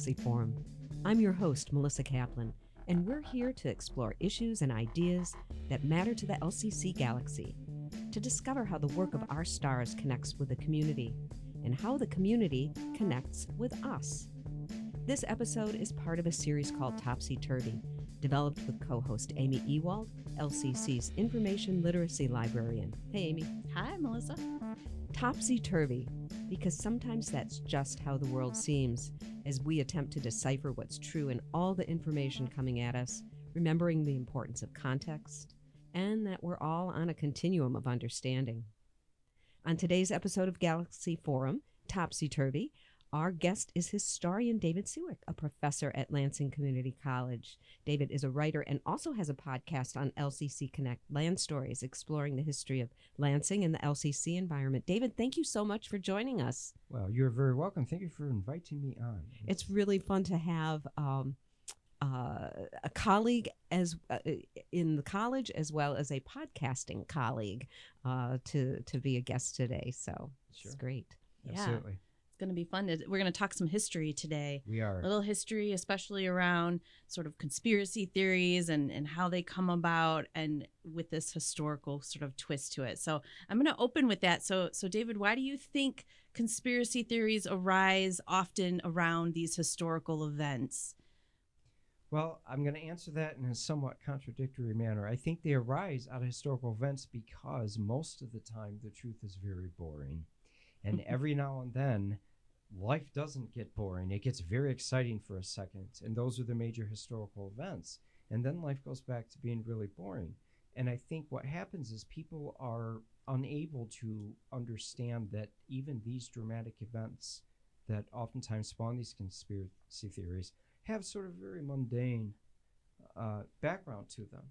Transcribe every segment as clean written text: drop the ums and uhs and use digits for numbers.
Galaxy Forum. I'm your host, Melissa Kaplan, and we're here to explore issues and ideas that matter to the LCC galaxy, to discover how the work of our stars connects with the community, and how the community connects with us. This episode is part of a series called Topsy Turvy, developed with co-host Ami Ewald, LCC's Information Literacy Librarian. Hey, Amy. Hi, Melissa. Topsy Turvy, because sometimes that's just how the world seems as we attempt to decipher what's true in all the information coming at us, remembering the importance of context, and that we're all on a continuum of understanding. On today's episode of Galaxy Forum, Topsy Turvy, our guest is historian David Siwik, a professor at Lansing Community College. David is a writer and also has a podcast on LCC Connect, Land Stories, exploring the history of Lansing and the LCC environment. David, thank you so much for joining us. Well, you're very welcome. Thank you for inviting me on. It's really fun to have a colleague as in the college as well as a podcasting colleague to be a guest today. So It's great. Absolutely. Going to be fun. We're going to talk some history today. We are. A little history, especially around sort of conspiracy theories and how they come about, and with this historical sort of twist to it. So I'm going to open with that. So David, why do you think conspiracy theories arise often around these historical events? Well, I'm going to answer that in a somewhat contradictory manner. I think they arise out of historical events because most of the time the truth is very boring. And every now and then, life doesn't get boring. It gets very exciting for a second, and those are the major historical events. And then life goes back to being really boring. And I think what happens is people are unable to understand that even these dramatic events that oftentimes spawn these conspiracy theories have sort of very mundane background to them.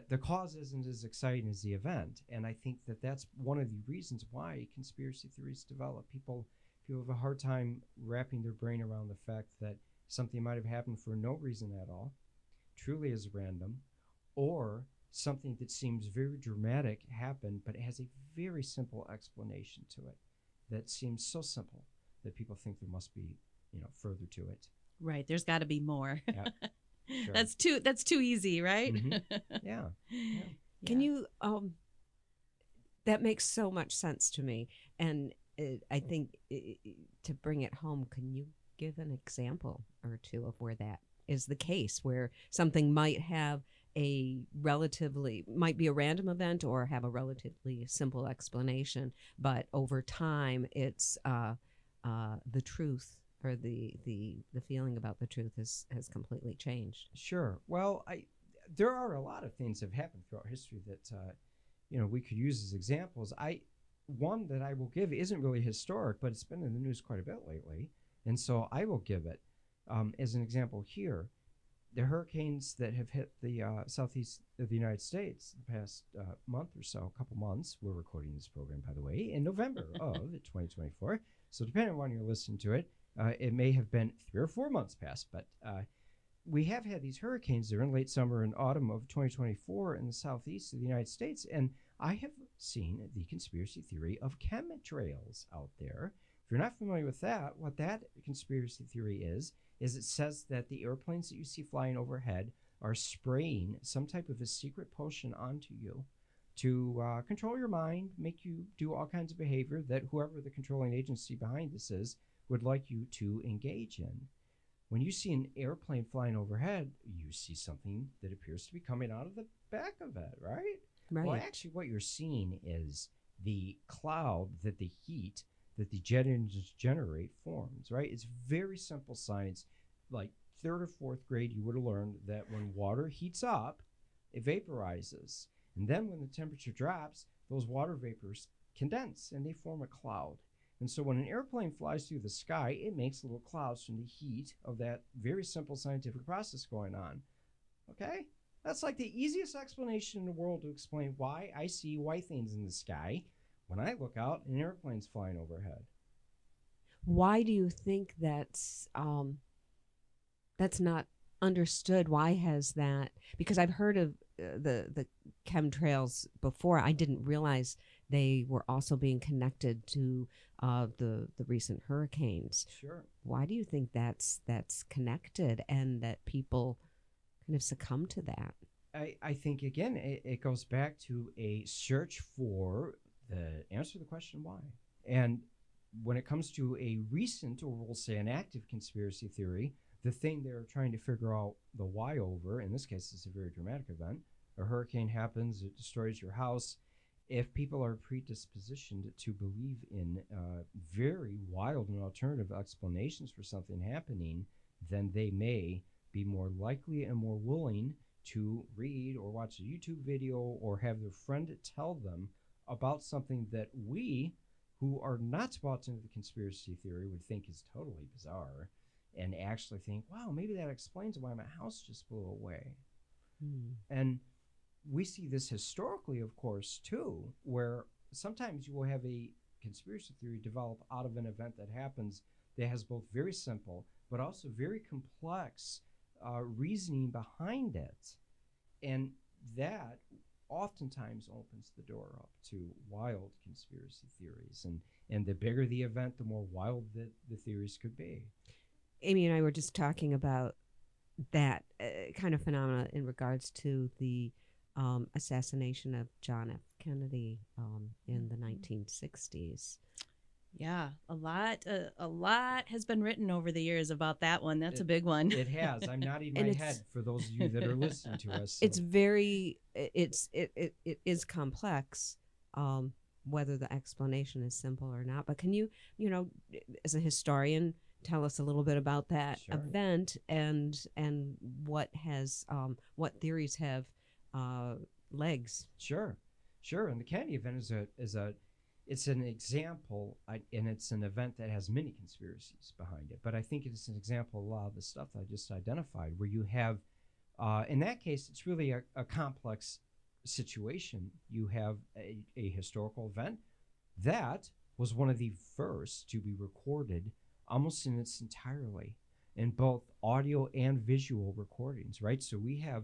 The cause isn't as exciting as the event, and I think that that's one of the reasons why conspiracy theories develop. People have a hard time wrapping their brain around the fact that something might have happened for no reason at all, truly is random, or something that seems very dramatic happened, but it has a very simple explanation to it that seems so simple that people think there must be, further to it. Right. There's got to be more. Yeah. Sure. That's too easy, right? Mm-hmm. Yeah. Can you that makes so much sense to me, and I think to bring it home, can you give an example or two of where that is the case, where something might be a random event or have a relatively simple explanation, but over time it's the truth or the feeling about the truth has completely changed? Sure. Well, there are a lot of things that have happened throughout history that we could use as examples. One that I will give isn't really historic, but it's been in the news quite a bit lately, and so I will give it as an example here. The hurricanes that have hit the southeast of the United States the past month or so, a couple months. We're recording this program, by the way, in November of 2024. So depending on when you're listening to it, it may have been 3 or 4 months past, but we have had these hurricanes there in late summer and autumn of 2024 in the southeast of the United States, and I have seen the conspiracy theory of chemtrails out there. If you're not familiar with that, what that conspiracy theory is it says that the airplanes that you see flying overhead are spraying some type of a secret potion onto you to control your mind, make you do all kinds of behavior that whoever the controlling agency behind this is would like you to engage in. When you see an airplane flying overhead, you see something that appears to be coming out of the back of it, right? Right. Well, actually, what you're seeing is the cloud that the heat that the jet engines generate forms, right? It's very simple science. Like 3rd or 4th grade, you would have learned that when water heats up, it vaporizes. And then when the temperature drops, those water vapors condense and they form a cloud. And so when an airplane flies through the sky, it makes little clouds from the heat of that very simple scientific process going on. Okay? That's like the easiest explanation in the world to explain why I see white things in the sky when I look out and airplanes flying overhead. Why do you think that's not understood? Why has that? Because I've heard of the chemtrails before. I didn't realize they were also being connected to the recent hurricanes. Sure. Why do you think that's connected and that people kind of succumb to that? I think, again, it goes back to a search for the answer to the question why. And when it comes to a recent, or we'll say an active conspiracy theory, the thing they're trying to figure out the why over, in this case, it's a very dramatic event. A hurricane happens, it destroys your house. If people are predispositioned to believe in very wild and alternative explanations for something happening, then they may be more likely and more willing to read or watch a YouTube video or have their friend tell them about something that we, who are not bought into the conspiracy theory, would think is totally bizarre, and actually think, wow, maybe that explains why my house just blew away. And we see this historically, of course, too, where sometimes you will have a conspiracy theory develop out of an event that happens that has both very simple but also very complex reasoning behind it. And that oftentimes opens the door up to wild conspiracy theories. And the bigger the event, the more wild the theories could be. Amy and I were just talking about that kind of phenomena in regards to the assassination of John F. Kennedy in the 1960s. Yeah, a lot has been written over the years about that one. That's a big one. It has. I'm nodding my head for those of you that are listening to us. So. It's very, it is complex, whether the explanation is simple or not. But can you as a historian, tell us a little bit about that event and what theories have legs? Sure. And the Kennedy event it's an example, and it's an event that has many conspiracies behind it. But I think it's an example of a lot of the stuff I just identified, where you have, in that case, it's really a complex situation. You have a historical event that was one of the first to be recorded almost in its entirety in both audio and visual recordings, right? So we have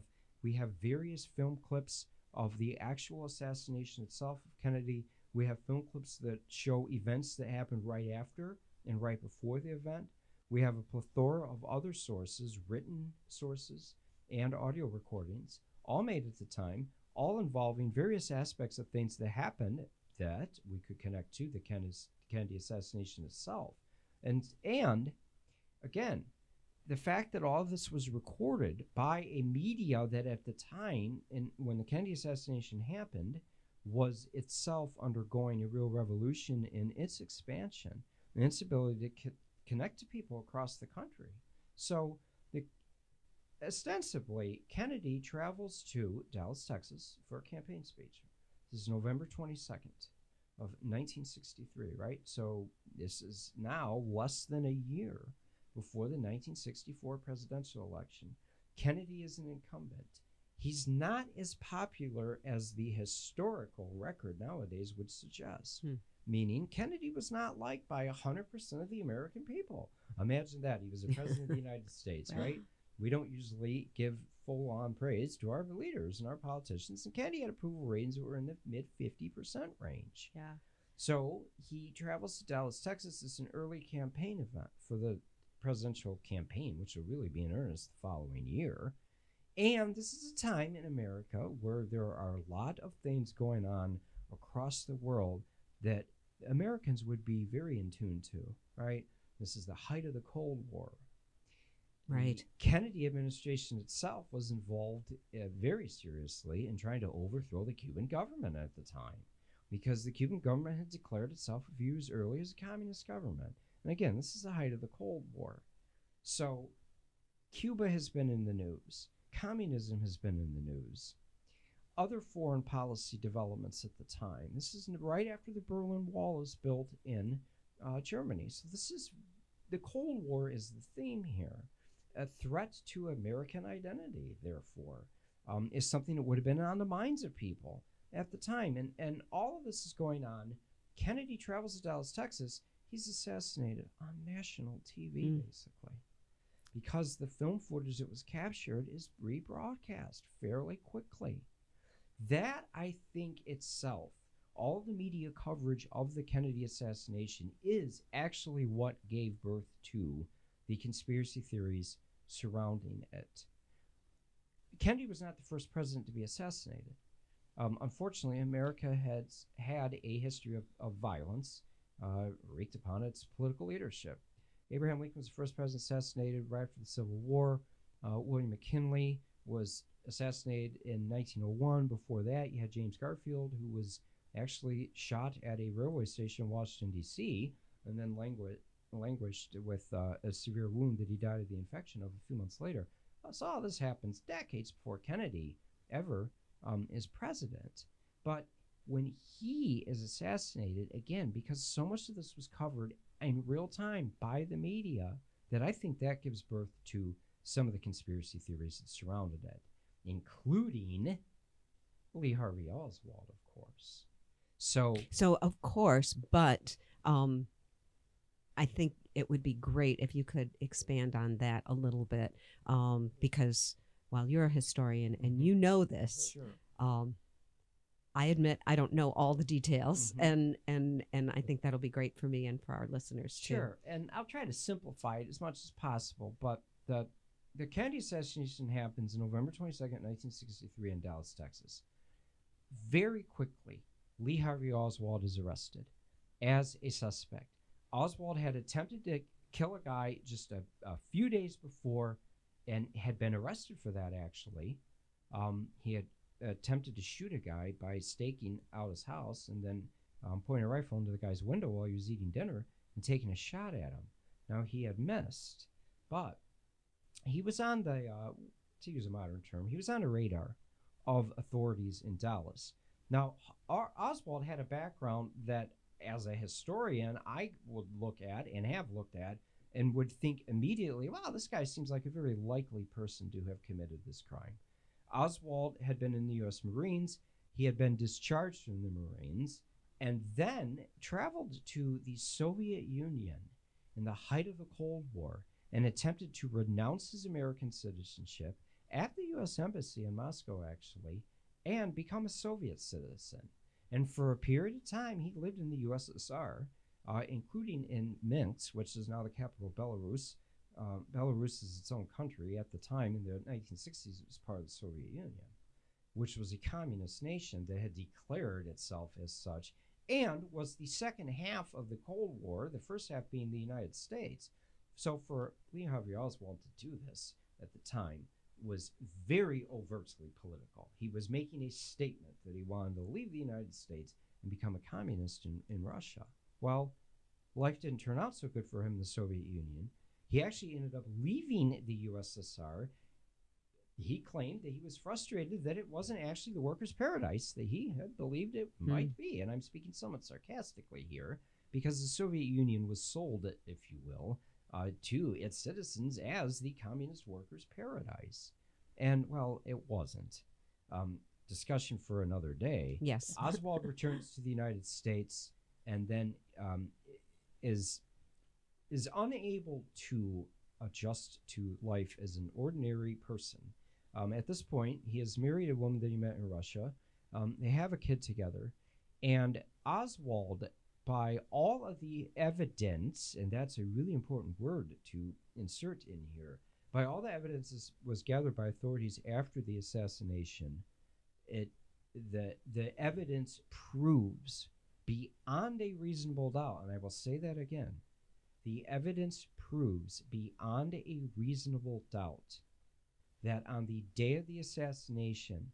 various film clips of the actual assassination itself of Kennedy. We have film clips that show events that happened right after and right before the event. We have a plethora of other sources, written sources and audio recordings, all made at the time, all involving various aspects of things that happened that we could connect to the Kennedy assassination itself. And again, the fact that all of this was recorded by a media that at the time, and when the Kennedy assassination happened, was itself undergoing a real revolution in its expansion and its ability to connect to people across the country. So ostensibly, Kennedy travels to Dallas, Texas for a campaign speech. This is November 22nd of 1963, right? So this is now less than a year before the 1964 presidential election. Kennedy is an incumbent. He's not as popular as the historical record nowadays would suggest, meaning Kennedy was not liked by 100% of the American people. Imagine that. He was the president of the United States, right? We don't usually give full-on praise to our leaders and our politicians, and Kennedy had approval ratings that were in the mid-50% range. Yeah. So he travels to Dallas, Texas. It's an early campaign event for the presidential campaign, which will really be in earnest the following year. And this is a time in America where there are a lot of things going on across the world that Americans would be very in tune to, right? This is the height of the Cold War. Right. The Kennedy administration itself was involved very seriously in trying to overthrow the Cuban government at the time, because the Cuban government had declared itself a few years earlier as a communist government. And again, this is the height of the Cold War. So Cuba has been in the news. Communism has been in the news. Other foreign policy developments at the time. This is right after the Berlin Wall is built in Germany. So this is, the Cold War is the theme here. A threat to American identity, therefore, is something that would have been on the minds of people at the time. And all of this is going on. Kennedy travels to Dallas, Texas. He's assassinated on national TV, basically, because the film footage that was captured is rebroadcast fairly quickly. That, I think, itself all the media coverage of the Kennedy assassination is actually what gave birth to the conspiracy theories surrounding it. Kennedy was not the first president to be assassinated. Unfortunately, America has had a history of violence wreaked upon its political leadership. Abraham Lincoln was the first president assassinated right after the Civil War. William McKinley was assassinated in 1901. Before that, you had James Garfield, who was actually shot at a railway station in Washington, D.C., and then languished with a severe wound that he died of the infection of a few months later. So all this happens decades before Kennedy ever is president. But when he is assassinated, again, because so much of this was covered in real time by the media, that I think that gives birth to some of the conspiracy theories that surrounded it, including Lee Harvey Oswald, of course. So of course, but I think it would be great if you could expand on that a little bit, because while you're a historian and you know this, sure. I admit I don't know all the details, and I think that'll be great for me and for our listeners too. Sure, and I'll try to simplify it as much as possible, but the Kennedy assassination happens November 22nd, 1963 in Dallas, Texas. Very quickly, Lee Harvey Oswald is arrested as a suspect. Oswald had attempted to kill a guy just a few days before and had been arrested for that, actually. He had attempted to shoot a guy by staking out his house and then pointing a rifle into the guy's window while he was eating dinner and taking a shot at him. Now, he had missed, but he was on the, to use a modern term, he was on the radar of authorities in Dallas. Now, Oswald had a background that, as a historian, I would look at and have looked at and would think immediately, wow, this guy seems like a very likely person to have committed this crime. Oswald had been in the U.S. Marines. He had been discharged from the Marines and then traveled to the Soviet Union in the height of the Cold War and attempted to renounce his American citizenship at the U.S. Embassy in Moscow, actually, and become a Soviet citizen. And for a period of time, he lived in the USSR, including in Minsk, which is now the capital of Belarus. Belarus is its own country. At the time, in the 1960s, it was part of the Soviet Union, which was a communist nation that had declared itself as such and was the second half of the Cold War, the first half being the United States. So for Lee Harvey Oswald to do this at the time was very overtly political. He was making a statement that he wanted to leave the United States and become a communist in Russia. Well, life didn't turn out so good for him in the Soviet Union. He actually ended up leaving the USSR. He claimed that he was frustrated that it wasn't actually the workers' paradise that he had believed it might be. And I'm speaking somewhat sarcastically here, because the Soviet Union was sold, if you will, to its citizens as the communist workers' paradise. And, well, it wasn't. Discussion for another day. Yes. Oswald returns to the United States and then is unable to adjust to life as an ordinary person. At this point, he is married a woman that he met in Russia. They have a kid together. And Oswald, by all of the evidence, and that's a really important word to insert in here, by all the evidence was gathered by authorities after the assassination, the evidence proves beyond a reasonable doubt, and I will say that again, the evidence proves beyond a reasonable doubt that on the day of the assassination,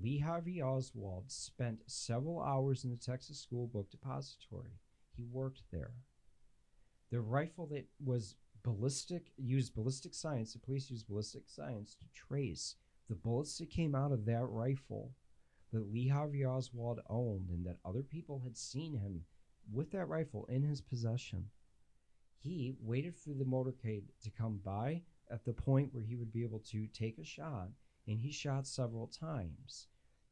Lee Harvey Oswald spent several hours in the Texas School Book Depository. He worked there. The rifle that was used ballistic science, the police used ballistic science to trace the bullets that came out of that rifle that Lee Harvey Oswald owned and that other people had seen him with that rifle in his possession. He waited for the motorcade to come by at the point where he would be able to take a shot, and he shot several times.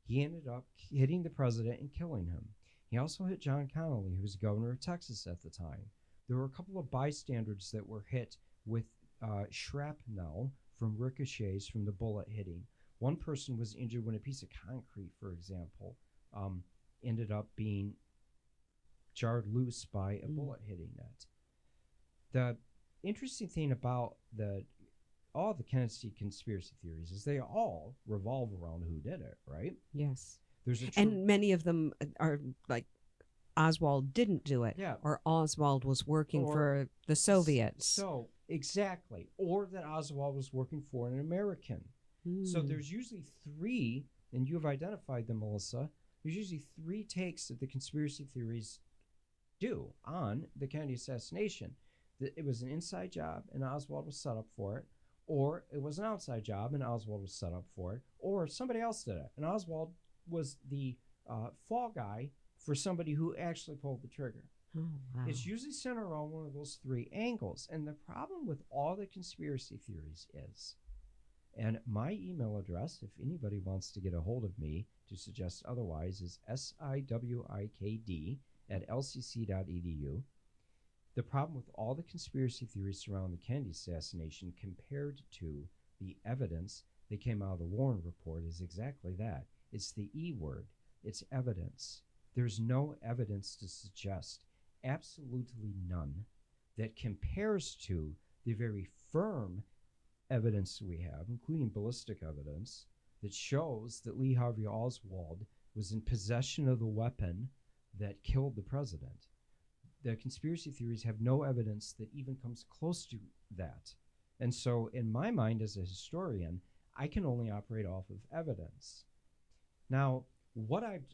He ended up hitting the president and killing him. He also hit John Connally, who was governor of Texas at the time. There were a couple of bystanders that were hit with shrapnel from ricochets from the bullet hitting. One person was injured when a piece of concrete, for example, ended up being jarred loose by a bullet hitting it. The interesting thing about all the Kennedy conspiracy theories is they all revolve around who did it, right? Yes. There's a And many of them are like Oswald didn't do it, Yeah. or Oswald was working Or for the Soviets. So, exactly. Or that Oswald was working for an American. So there's usually three, and you've identified them, Melissa. There's usually three takes that the conspiracy theories do on the Kennedy assassination. That it was an inside job and Oswald was set up for it, or it was an outside job and Oswald was set up for it, or somebody else did it, and Oswald was the fall guy for somebody who actually pulled the trigger. Oh, wow. It's usually centered around one of those three angles. And the problem with all the conspiracy theories is, and my email address, if anybody wants to get a hold of me to suggest otherwise, is siwikd@lcc.edu. The problem with all the conspiracy theories surrounding the Kennedy assassination compared to the evidence that came out of the Warren report is exactly that. It's the E word. It's evidence. There's no evidence to suggest, absolutely none, that compares to the very firm evidence we have, including ballistic evidence, that shows that Lee Harvey Oswald was in possession of the weapon that killed the president. The conspiracy theories have no evidence that even comes close to that. And so in my mind as a historian, I can only operate off of evidence. Now,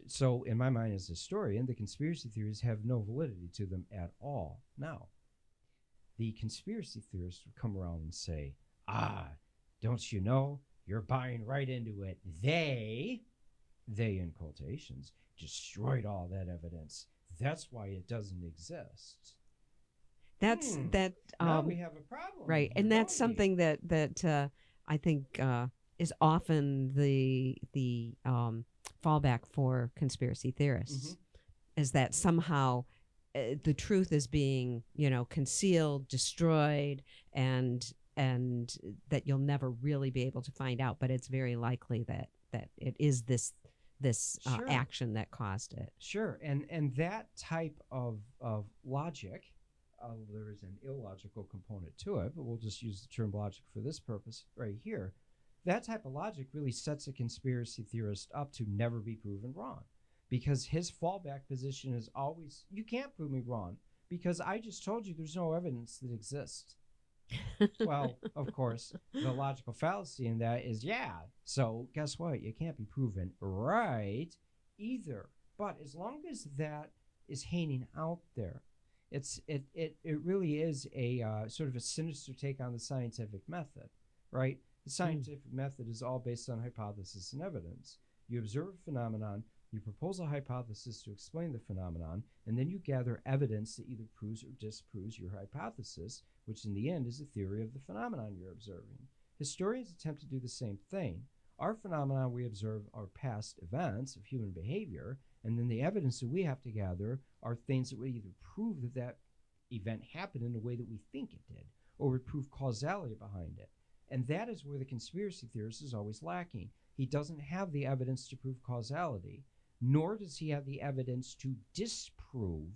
so in my mind as a historian, the conspiracy theories have no validity to them at all. Now, the conspiracy theorists would come around and say, don't you know, you're buying right into it. They in quotations, destroyed all that evidence. That's why it doesn't exist. That's that. Now we have a problem. Right, and that's something that I think is often the fallback for conspiracy theorists, is that somehow the truth is being concealed, destroyed, and that you'll never really be able to find out. But it's very likely that it is this Sure. action that caused it. Sure, and that type of logic, there is an illogical component to it, but we'll just use the term logic for this purpose right here. That type of logic really sets a conspiracy theorist up to never be proven wrong, because his fallback position is always, you can't prove me wrong because I just told you there's no evidence that exists. Well, of course, the logical fallacy in that is, so guess what? You can't be proven right either. But as long as that is hanging out there, it really is a sort of a sinister take on the scientific method, right? The scientific method is all based on hypothesis and evidence. You observe a phenomenon, you propose a hypothesis to explain the phenomenon, and then you gather evidence that either proves or disproves your hypothesis, which in the end is a theory of the phenomenon you're observing. Historians attempt to do the same thing. Our phenomena we observe are past events of human behavior, and then the evidence that we have to gather are things that would either prove that that event happened in the way that we think it did, or would prove causality behind it. And that is where the conspiracy theorist is always lacking. He doesn't have the evidence to prove causality, nor does he have the evidence to disprove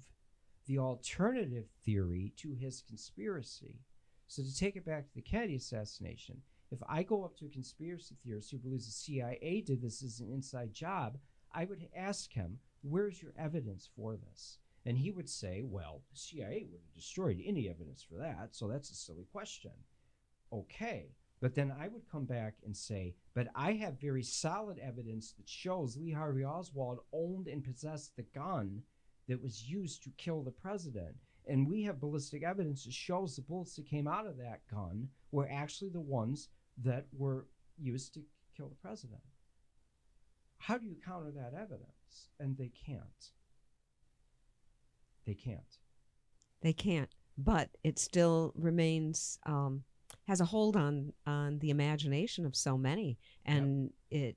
the alternative theory to his conspiracy. So to take it back to the Kennedy assassination, if I go up to a conspiracy theorist who believes the CIA did this as an inside job, I would ask him, where's your evidence for this? And he would say, well, the CIA would have destroyed any evidence for that, so that's a silly question. Okay, but then I would come back and say, but I have very solid evidence that shows Lee Harvey Oswald owned and possessed the gun that was used to kill the president. And we have ballistic evidence that shows the bullets that came out of that gun were actually the ones that were used to kill the president. How do you counter that evidence? And they can't. They can't. They can't, but it still remains, has a hold on the imagination of so many, and it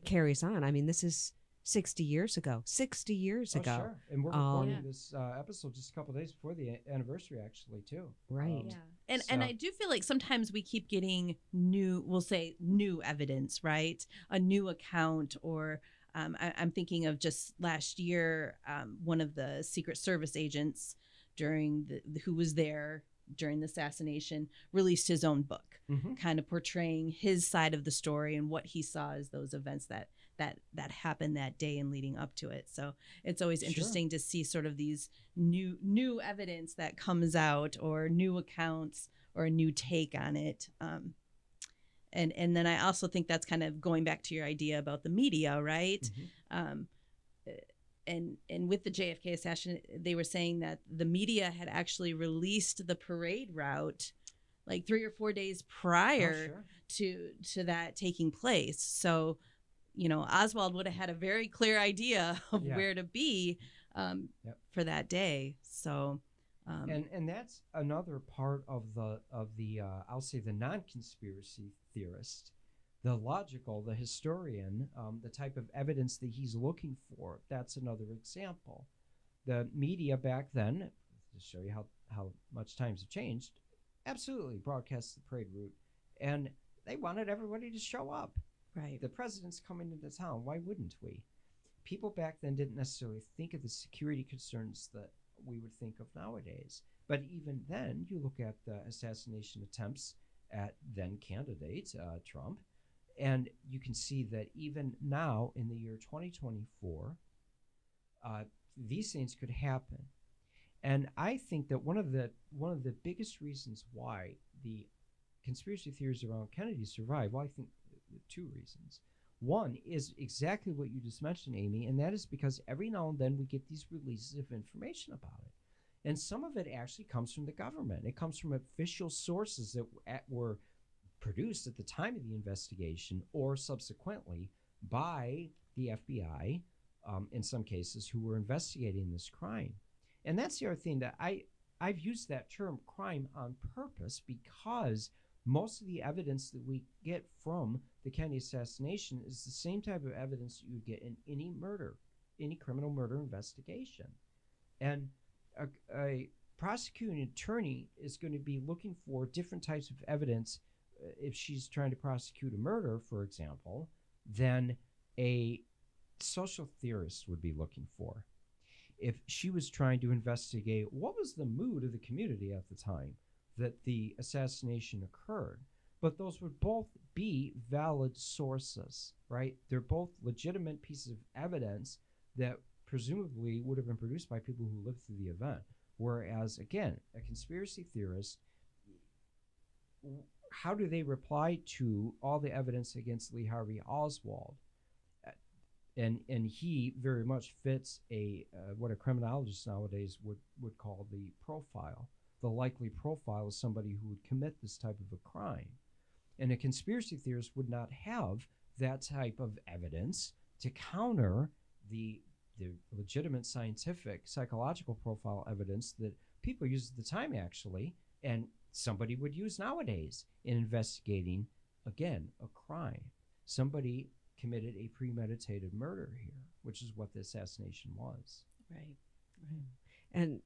carries on. I mean, this is 60 years ago. 60 years ago. Sure. And we're recording this episode just a couple of days before the anniversary, actually, too. Right. And I do feel like sometimes we keep getting new evidence, right? A new account or I'm thinking of just last year, one of the Secret Service agents who was there during the assassination released his own book, kind of portraying his side of the story and what he saw as those events that happened that day and leading up to it. So it's always interesting to see sort of these new evidence that comes out, or new accounts, or a new take on it. And then I also think that's kind of going back to your idea about the media, right? And with the JFK assassination, they were saying that the media had actually released the parade route like 3 or 4 days prior to that taking place. So, Oswald would have had a very clear idea of where to be for that day. So, and that's another part of the I'll say the non-conspiracy theorist, the logical, the historian, the type of evidence that he's looking for. That's another example. The media back then, to show you how much times have changed, absolutely broadcast the parade route, and they wanted everybody to show up. Right. The president's coming into town. Why wouldn't we? People back then didn't necessarily think of the security concerns that we would think of nowadays. But even then, you look at the assassination attempts at then candidate Trump, and you can see that even now in the year 2024, these things could happen. And I think that one of the biggest reasons why the conspiracy theories around Kennedy survive, well, I think 2 reasons. One is exactly what you just mentioned, Amy, and that is because every now and then we get these releases of information about it. And some of it actually comes from the government. It comes from official sources that were produced at the time of the investigation or subsequently by the FBI, in some cases, who were investigating this crime. And that's the other thing that I've used that term crime on purpose, because most of the evidence that we get from the Kennedy assassination is the same type of evidence that you would get in any murder, any criminal murder investigation. And a prosecuting attorney is going to be looking for different types of evidence if she's trying to prosecute a murder, for example, than a social theorist would be looking for. If she was trying to investigate what was the mood of the community at the time that the assassination occurred. But those would both be valid sources, right? They're both legitimate pieces of evidence that presumably would have been produced by people who lived through the event. Whereas, again, a conspiracy theorist, how do they reply to all the evidence against Lee Harvey Oswald? And he very much fits what a criminologist nowadays would call the profile, the likely profile of somebody who would commit this type of a crime. And a conspiracy theorist would not have that type of evidence to counter the legitimate scientific, psychological profile evidence that people used at the time, actually, and somebody would use nowadays in investigating, again, a crime. Somebody committed a premeditated murder here, which is what the assassination was. Right. And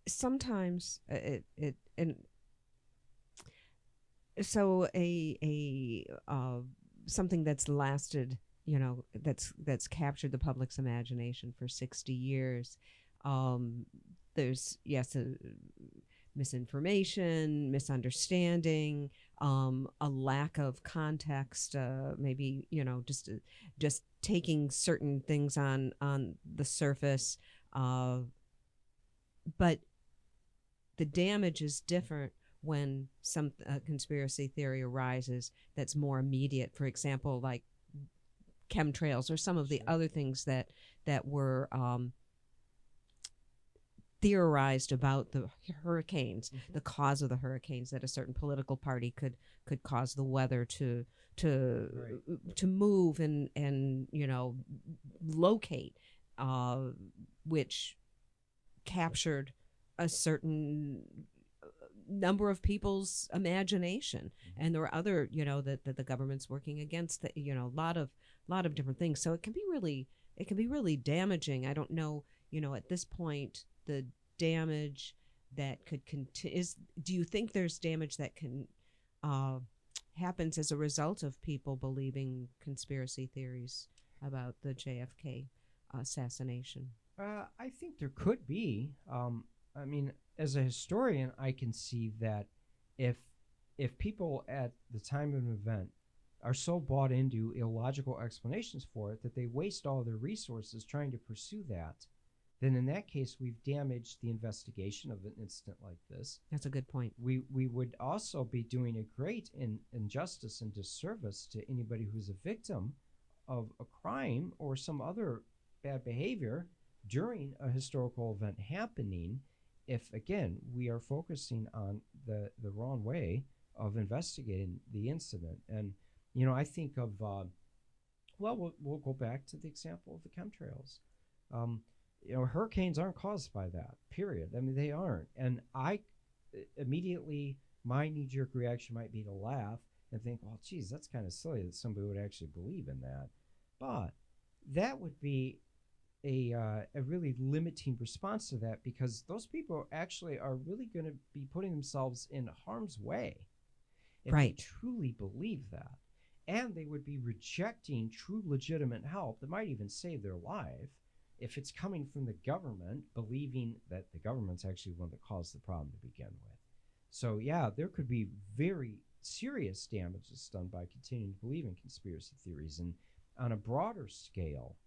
sometimes so something that's lasted, that's captured the public's imagination for 60 years. There's misinformation, misunderstanding, a lack of context, maybe just taking certain things on the surface, but the damage is different when some conspiracy theory arises that's more immediate. For example, like chemtrails or some of the other things that were theorized about the hurricanes, the cause of the hurricanes, that a certain political party could cause the weather to move and locate, which captured a certain number of people's imagination. And there were other, that the government's working against, a lot of different things. So it can be really damaging. I don't know, at this point, the damage that could continue do you think there's damage that can happens as a result of people believing conspiracy theories about the JFK assassination? I think there could be. I mean, as a historian, I can see that if people at the time of an event are so bought into illogical explanations for it that they waste all their resources trying to pursue that, then in that case we've damaged the investigation of an incident like this. That's a good point. We would also be doing a great injustice and disservice to anybody who's a victim of a crime or some other bad behavior during a historical event happening if, again, we are focusing on the wrong way of investigating the incident. And, you know, I think of, we'll go back to the example of the chemtrails. You know, hurricanes aren't caused by that, period. I mean, they aren't. And I immediately, my knee-jerk reaction might be to laugh and think, oh, geez, that's kind of silly that somebody would actually believe in that. But that would be a really limiting response to that, because those people actually are really going to be putting themselves in harm's way if Right. they truly believe that. And they would be rejecting true legitimate help that might even save their life if it's coming from the government, believing that the government's actually the one that caused the problem to begin with. So yeah, there could be very serious damages done by continuing to believe in conspiracy theories. And on a broader scale,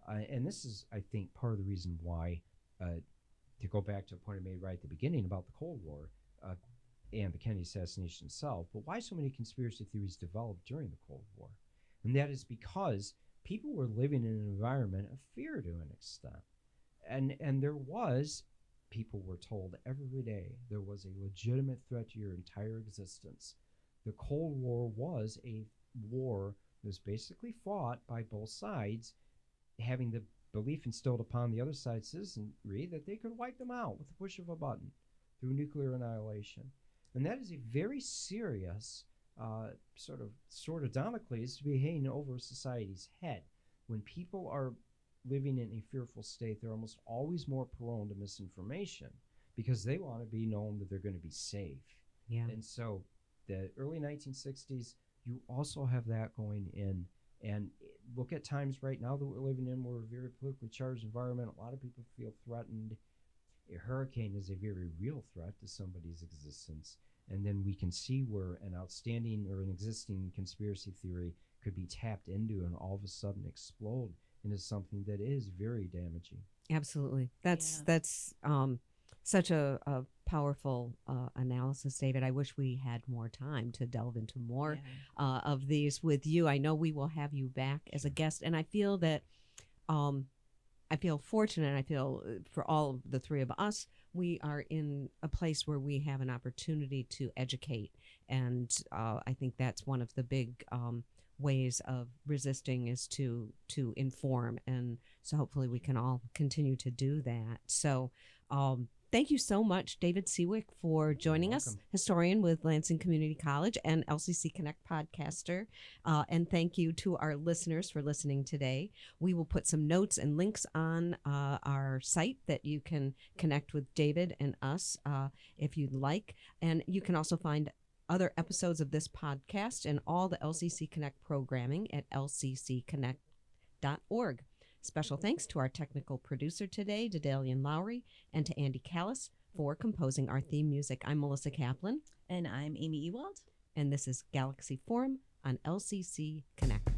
and this is, I think, part of the reason why, to go back to a point I made right at the beginning about the Cold War and the Kennedy assassination itself, but why so many conspiracy theories developed during the Cold War. And that is because people were living in an environment of fear to an extent. And there was, people were told every day, there was a legitimate threat to your entire existence. The Cold War was a war that was basically fought by both sides, having the belief instilled upon the other side's citizenry that they could wipe them out with the push of a button through nuclear annihilation. And that is a very serious sort of Damocles to be hanging over society's head. When people are living in a fearful state, they're almost always more prone to misinformation because they want to be known that they're going to be safe. Yeah. And so the early 1960s, you also have that going in. And look at times right now that we're living in. We're a very politically charged environment. A lot of people feel threatened. A hurricane is a very real threat to somebody's existence. And then we can see where an outstanding or an existing conspiracy theory could be tapped into and all of a sudden explode into something that is very damaging. Absolutely. That's such a powerful analysis, David. I wish we had more time to delve into more of these with you. I know we will have you back as a guest, and I feel that I feel fortunate. I feel for all of the three of us, we are in a place where we have an opportunity to educate, and I think that's one of the big ways of resisting is to inform, and so hopefully we can all continue to do that. So thank you so much, David Siwik, for joining us, historian with Lansing Community College and LCC Connect podcaster. And thank you to our listeners for listening today. We will put some notes and links on our site that you can connect with David and us if you'd like. And you can also find other episodes of this podcast and all the LCC Connect programming at lccconnect.org. Special thanks to our technical producer today, Dedalian Lowry, and to Andy Callis for composing our theme music. I'm Melissa Kaplan. And I'm Ami Ewald. And this is Galaxy Forum on LCC Connect.